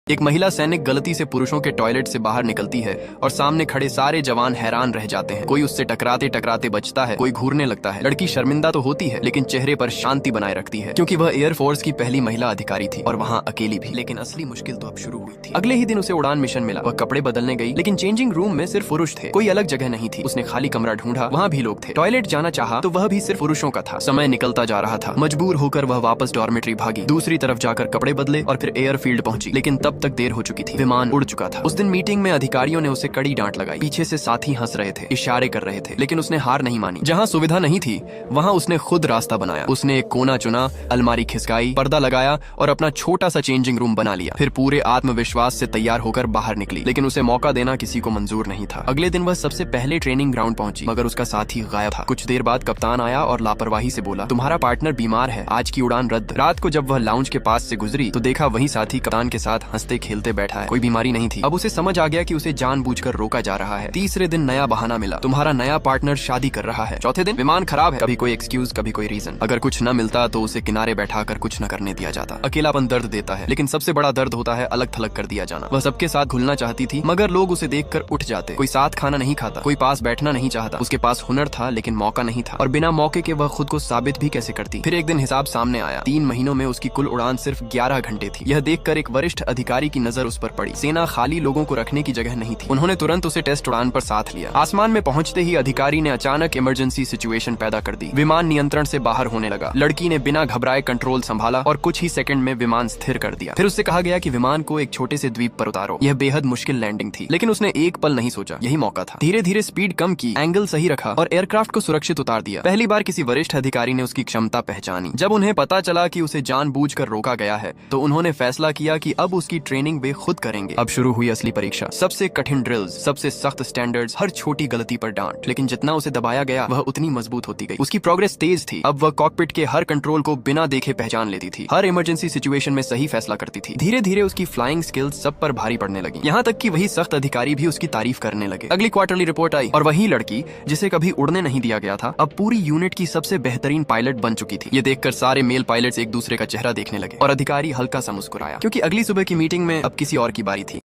एक महिला सैनिक गलती से पुरुषों के टॉयलेट से बाहर निकलती है और सामने खड़े सारे जवान हैरान रह जाते हैं। कोई उससे टकराते टकराते बचता है, कोई घूरने लगता है। लड़की शर्मिंदा तो होती है लेकिन चेहरे पर शांति बनाए रखती है क्योंकि वह एयरफोर्स की पहली महिला अधिकारी थी और वहाँ अकेली भी। लेकिन असली मुश्किल तो अब शुरू हुई थी। अगले ही दिन उसे उड़ान मिशन मिला। वह कपड़े बदलने गई लेकिन चेंजिंग रूम में सिर्फ पुरुष थे, कोई अलग जगह नहीं थी। उसने खाली कमरा ढूंढा, वहाँ भी लोग थे। टॉयलेट जाना चाहा तो वह भी सिर्फ पुरुषों का था। समय निकलता जा रहा था। मजबूर होकर वह वापस डॉर्मेट्री भागी, दूसरी तरफ जाकर कपड़े बदले और फिर एयरफील्ड पहुंची। लेकिन तब तक देर हो चुकी थी, विमान उड़ चुका था। उस दिन मीटिंग में अधिकारियों ने उसे कड़ी डांट लगाई। पीछे से साथी हंस रहे थे, इशारे कर रहे थे, लेकिन उसने हार नहीं मानी। जहाँ सुविधा नहीं थी वहाँ उसने खुद रास्ता बनाया। उसने एक कोना चुना, अलमारी खिसकाई, पर्दा लगाया और अपना छोटा सा चेंजिंग रूम बना लिया। फिर पूरे आत्मविश्वास से तैयार होकर बाहर निकली, लेकिन उसे मौका देना किसी को मंजूर नहीं था। अगले दिन वह सबसे पहले ट्रेनिंग ग्राउंड पहुंची, मगर उसका साथी गायब था। कुछ देर बाद कप्तान आया और लापरवाही से बोला, तुम्हारा पार्टनर बीमार है, आज की उड़ान रद्द। रात को जब वह लाउंज के पास से गुजरी तो देखा वही साथी कप्तान के साथ हंसते खेलते बैठा है। कोई बीमारी नहीं थी। अब उसे समझ आ गया कि उसे जानबूझकर रोका जा रहा है। तीसरे दिन नया बहाना मिला, तुम्हारा नया पार्टनर शादी कर रहा है। चौथे दिन विमान खराब है, कभी कोई एक्सक्यूज कभी कोई रीजन। अगर कुछ न मिलता तो उसे किनारे बैठाकर कुछ न करने दिया जाता। अकेलापन दर्द देता है, लेकिन सबसे बड़ा दर्द होता है अलग थलग कर दिया जाना। वह सबके साथ घुलना चाहती थी मगर लोग उसे देखकर उठ जाते। कोई साथ खाना नहीं खाता, कोई पास बैठना नहीं चाहता। उसके पास हुनर था लेकिन मौका नहीं था, और बिना मौके के वह खुद को साबित भी कैसे करती। फिर एक दिन हिसाब सामने आया, 3 महीनों में उसकी कुल उड़ान सिर्फ 11 घंटे थी। यह देखकर एक वरिष्ठ अधिकारी की नजर उस पर पड़ी। सेना खाली लोगों को रखने की जगह नहीं थी। उन्होंने तुरंत उसे टेस्ट उड़ान पर साथ लिया। आसमान में पहुंचते ही अधिकारी ने अचानक इमरजेंसी सिचुएशन पैदा कर दी। विमान नियंत्रण से बाहर होने लगा। लड़की ने बिना घबराए कंट्रोल संभाला और कुछ ही सेकंड में विमान स्थिर कर दिया। फिर उससे कहा गया कि विमान को एक छोटे से द्वीप पर उतारो। यह बेहद मुश्किल लैंडिंग थी, लेकिन उसने एक पल नहीं सोचा, यही मौका था। धीरे धीरे स्पीड कम की, एंगल सही रखा और एयरक्राफ्ट को सुरक्षित उतार दिया। पहली बार किसी वरिष्ठ अधिकारी ने उसकी क्षमता पहचानी। जब उन्हें पता चला कि उसे जानबूझकर रोका गया है तो उन्होंने फैसला किया कि अब उसकी ट्रेनिंग वे खुद करेंगे। अब शुरू हुई असली परीक्षा। सबसे कठिन ड्रिल्स, सबसे सख्त स्टैंडर्ड्स, हर छोटी गलती पर डांट। लेकिन जितना उसे दबाया गया वह उतनी मजबूत होती गई। उसकी प्रोग्रेस तेज थी। अब वह कॉकपिट के हर कंट्रोल को बिना देखे पहचान लेती थी, हर इमरजेंसी सिचुएशन में सही फैसला करती थी। धीरे धीरे उसकी फ्लाइंग स्किल्स सब पर भारी पड़ने लगी, यहाँ तक कि वही सख्त अधिकारी भी उसकी तारीफ करने लगे। अगली क्वार्टरली रिपोर्ट आई और वही लड़की जिसे कभी उड़ने नहीं दिया गया था अब पूरी यूनिट की सबसे बेहतरीन पायलट बन चुकी थी। ये देखकर सारे मेल पायलट्स एक दूसरे का चेहरा देखने लगे और अधिकारी हल्का सा मुस्कुराया क्योंकि अगली सुबह की मीटिंग में अब किसी और की बारी थी।